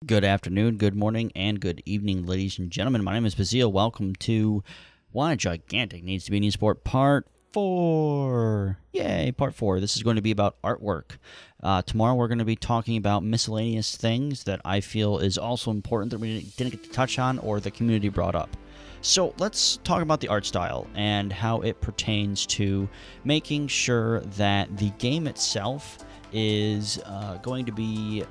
Good afternoon, good morning, and good evening, ladies and gentlemen. My name is Bazil. Welcome to Why Gigantic Needs to Be an eSport Part 4. Yay, Part 4. This is going to be about artwork. Tomorrow we're going to be talking about miscellaneous things that I feel is also important that we didn't get to touch on or the community brought up. So let's talk about the art style and how it pertains to making sure that the game itself is going to be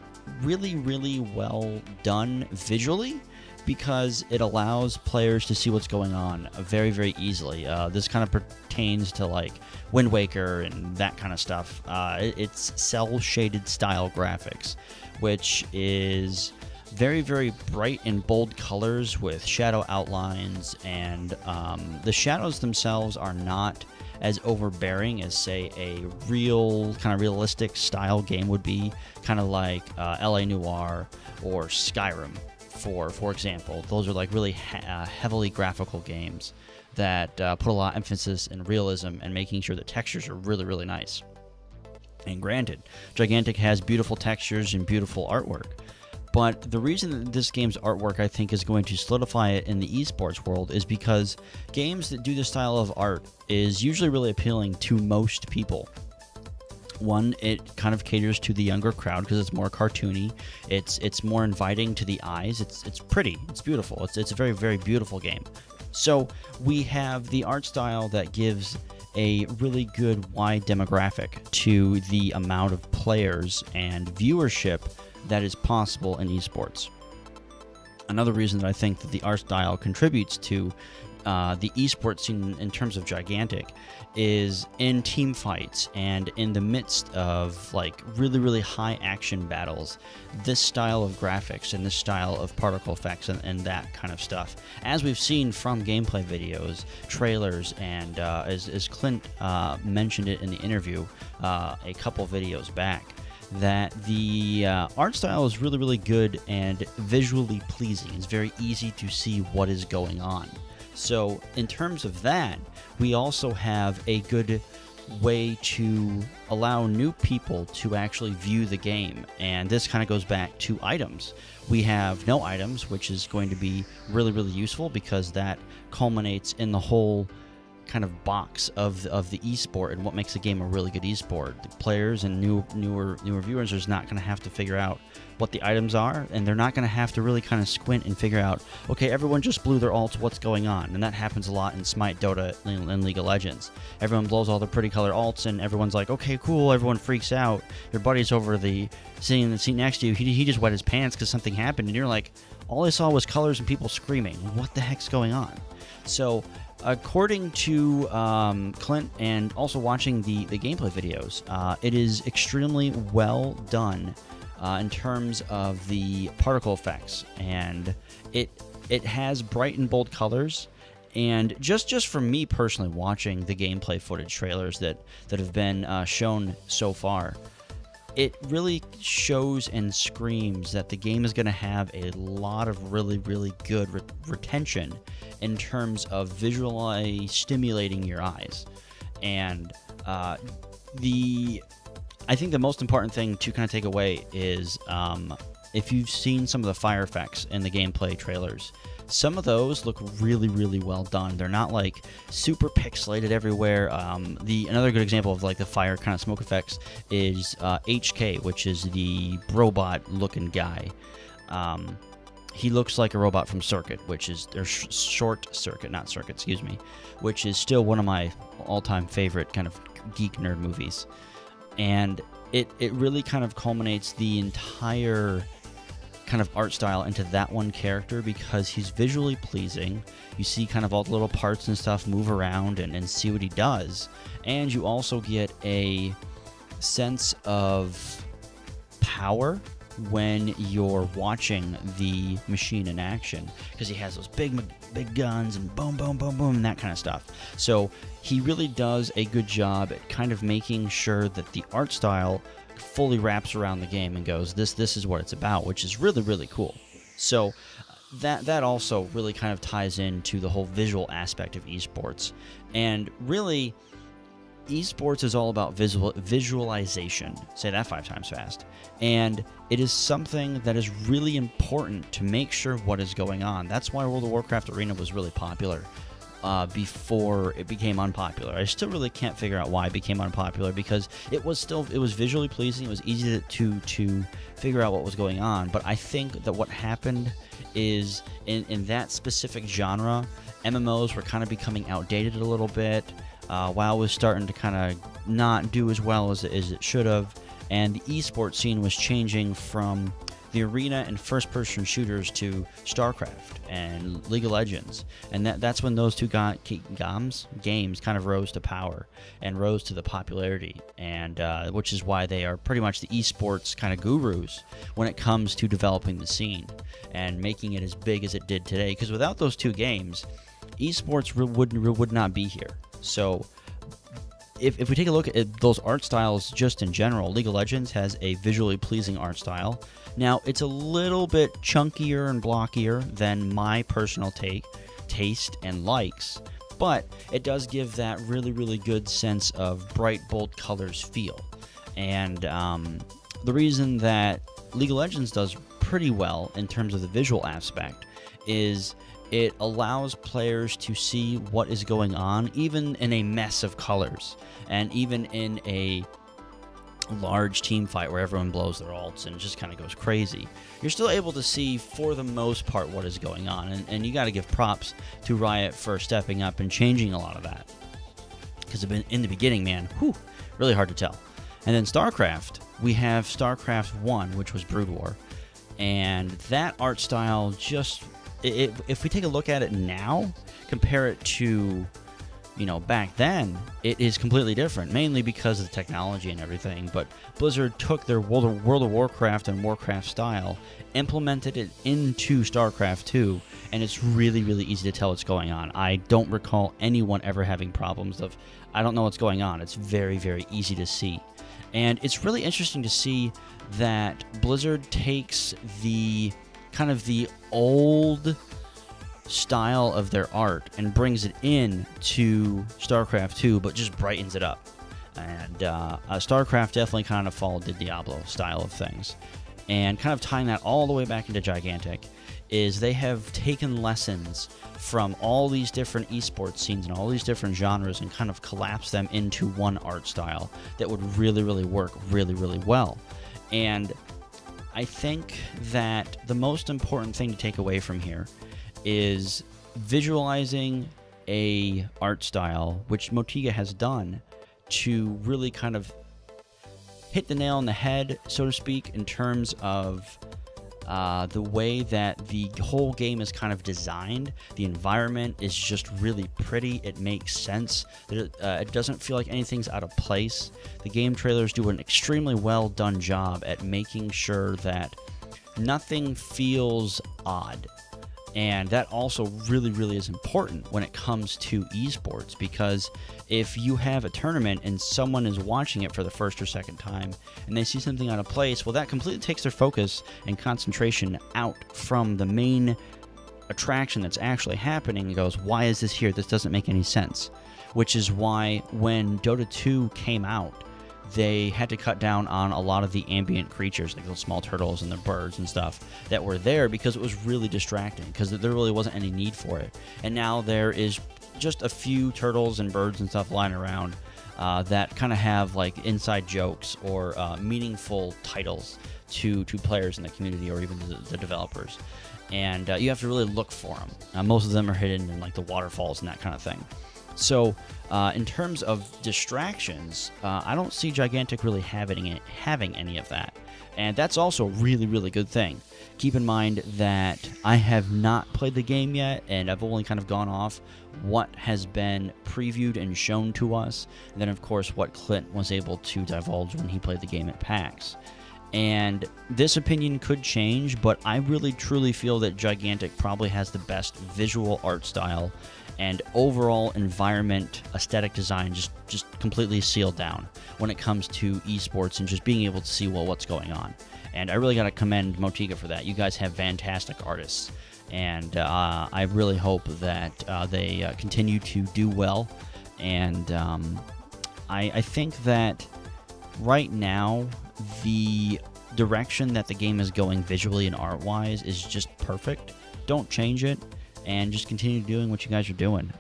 really well done visually, because it allows players to see what's going on very easily. This kind of pertains to like Wind Waker and that kind of stuff. It's cell shaded style graphics, which is very bright and bold colors with shadow outlines, and the shadows themselves are not as overbearing as, say, a real kind of realistic style game would be, kind of like LA Noire or Skyrim, for example. Those are like really heavily graphical games that put a lot of emphasis in realism and making sure that textures are really nice. And granted, Gigantic has beautiful textures and beautiful artwork. But the reason that this game's artwork, I think, is going to solidify it in the esports world is because games that do this style of art is usually really appealing to most people. One, it kind of caters to the younger crowd because it's more cartoony. It's more inviting to the eyes. It's pretty. It's beautiful. It's a very beautiful game. So we have the art style that gives a really good wide demographic to the amount of players and viewership that is possible in esports. Another reason that I think that the art style contributes to the esports scene in terms of Gigantic is in team fights and in the midst of like really high action battles. This style of graphics and this style of particle effects and that kind of stuff, as we've seen from gameplay videos, trailers, and as Clint mentioned it in the interview a couple videos back, that the art style is really good and visually pleasing. It's very easy to see what is going on. So in terms of that, we also have a good way to allow new people to actually view the game, and this kind of goes back to items. We have no items, which is going to be really useful because that culminates in the whole kind of box of the esport and what makes a game a really good esport. The players and newer viewers are not going to have to figure out what the items are, and they're not going to have to really kind of squint and figure out, okay, everyone just blew their ults, what's going on? And that happens a lot in Smite, Dota, and League of Legends. Everyone blows all the pretty color ults, and everyone's like, okay, cool, everyone freaks out. Your buddy's over sitting in the seat next to you, he just wet his pants because something happened, and you're like, all I saw was colors and people screaming. What the heck's going on? So according to Clint, and also watching the gameplay videos, it is extremely well done in terms of the particle effects, and it has bright and bold colors. And just for me personally, watching the gameplay footage trailers that have been shown so far, it really shows and screams that the game is going to have a lot of really good retention in terms of visually stimulating your eyes. And I think the most important thing to kind of take away is if you've seen some of the fire effects in the gameplay trailers, some of those look really well done. They're not like super pixelated everywhere. Another good example of like the fire kind of smoke effects is HK, which is the robot looking guy. He looks like a robot from Circuit, which is Short Circuit, not Circuit, excuse me, which is still one of my all-time favorite kind of geek nerd movies. And it really kind of culminates the entire kind of art style into that one character because he's visually pleasing. You see kind of all the little parts and stuff move around and see what he does. And you also get a sense of power when you're watching the machine in action, because he has those big guns and boom, and that kind of stuff. So he really does a good job at kind of making sure that the art style fully wraps around the game and goes, this is what it's about, which is really cool. So that also really kind of ties into the whole visual aspect of esports. And really, eSports is all about visualization. Say that 5 times fast. And it is something that is really important to make sure what is going on. That's why World of Warcraft Arena was really popular before it became unpopular. I still really can't figure out why it became unpopular, because it was visually pleasing. It was easy to figure out what was going on. But I think that what happened is in that specific genre, MMOs were kind of becoming outdated a little bit. WoW was starting to kind of not do as well as it should have, and the esports scene was changing from the arena and first-person shooters to StarCraft and League of Legends, and that's when those two games kind of rose to power and rose to the popularity, and which is why they are pretty much the esports kind of gurus when it comes to developing the scene and making it as big as it did today. Because without those two games, esports would not be here. So if we take a look at those art styles just in general, League of Legends has a visually pleasing art style. Now, it's a little bit chunkier and blockier than my personal taste and likes, but it does give that really, really good sense of bright, bold colors feel. And the reason that League of Legends does pretty well in terms of the visual aspect is it allows players to see what is going on, even in a mess of colors, and even in a large team fight where everyone blows their ults and just kind of goes crazy. You're still able to see, for the most part, what is going on, and you got to give props to Riot for stepping up and changing a lot of that. Because in the beginning, man, really hard to tell. And then StarCraft, we have StarCraft 1, which was Brood War, and that art style just... if we take a look at it now, compare it to, back then, it is completely different, mainly because of the technology and everything. But Blizzard took their World of Warcraft and Warcraft style, implemented it into StarCraft 2, and it's really, really easy to tell what's going on. I don't recall anyone ever having problems of, I don't know what's going on. It's very, very easy to see. And it's really interesting to see that Blizzard takes the kind of the old style of their art and brings it in to StarCraft 2, but just brightens it up. And StarCraft definitely kind of followed the Diablo style of things. And kind of tying that all the way back into Gigantic is they have taken lessons from all these different esports scenes and all these different genres and kind of collapsed them into one art style that would really, really work really, really well. And I think that the most important thing to take away from here is visualizing a art style, which Motiga has done, to really kind of hit the nail on the head, so to speak, in terms of the way that the whole game is kind of designed. The environment is just really pretty. It makes sense. It doesn't feel like anything's out of place. The game trailers do an extremely well done job at making sure that nothing feels odd. And that also really, really is important when it comes to esports, because if you have a tournament and someone is watching it for the first or second time and they see something out of place, well, that completely takes their focus and concentration out from the main attraction that's actually happening and goes, why is this here? This doesn't make any sense. Which is why when Dota 2 came out, they had to cut down on a lot of the ambient creatures, like those small turtles and the birds and stuff that were there, because it was really distracting, because there really wasn't any need for it. And now there is just a few turtles and birds and stuff lying around that kind of have like inside jokes or meaningful titles to players in the community or even the developers. And you have to really look for them. Most of them are hidden in like the waterfalls and that kind of thing. So, in terms of distractions, I don't see Gigantic really having any of that. And that's also a really, really good thing. Keep in mind that I have not played the game yet, and I've only kind of gone off what has been previewed and shown to us, and then, of course, what Clint was able to divulge when he played the game at PAX. And this opinion could change, but I really, truly feel that Gigantic probably has the best visual art style and overall environment aesthetic design just completely sealed down when it comes to esports and just being able to see what's going on. And I really got to commend Motiga for that. You guys have fantastic artists, and I really hope that they continue to do well and I think that right now the direction that the game is going visually and art-wise is just perfect. Don't change it, and just continue doing what you guys are doing.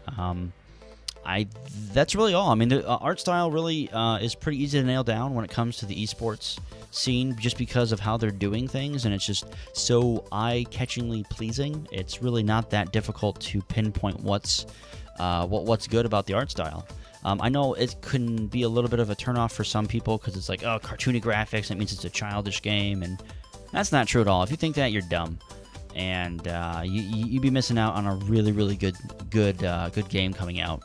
That's really all. I mean, the art style really is pretty easy to nail down when it comes to the esports scene, just because of how they're doing things, and it's just so eye-catchingly pleasing. It's really not that difficult to pinpoint what's good about the art style. I know it can be a little bit of a turnoff for some people because it's like, oh, cartoony graphics, that means it's a childish game, and that's not true at all. If you think that, you're dumb, and you'd be missing out on a really, really good game coming out.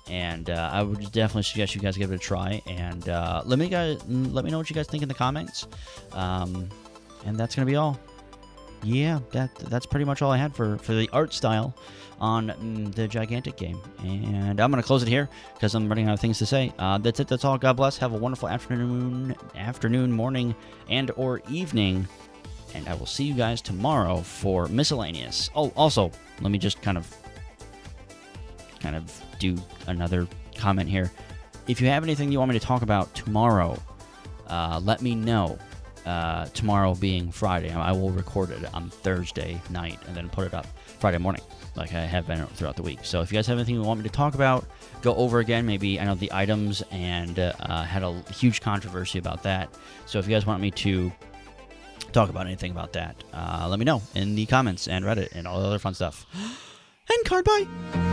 And I would definitely suggest you guys give it a try, and let me know what you guys think in the comments. And that's gonna be all. Yeah, that's pretty much all I had for the art style on the Gigantic game. And I'm going to close it here because I'm running out of things to say. That's it. That's all. God bless. Have a wonderful afternoon, morning, and or evening. And I will see you guys tomorrow for Miscellaneous. Oh, also, let me just kind of do another comment here. If you have anything you want me to talk about tomorrow, let me know. Tomorrow being Friday, I will record it on Thursday night and then put it up Friday morning, like I have been throughout the week. So if you guys have anything you want me to talk about, go over again. Maybe I know the items and had a huge controversy about that. So if you guys want me to talk about anything about that, let me know in the comments and Reddit and all the other fun stuff. And card bye.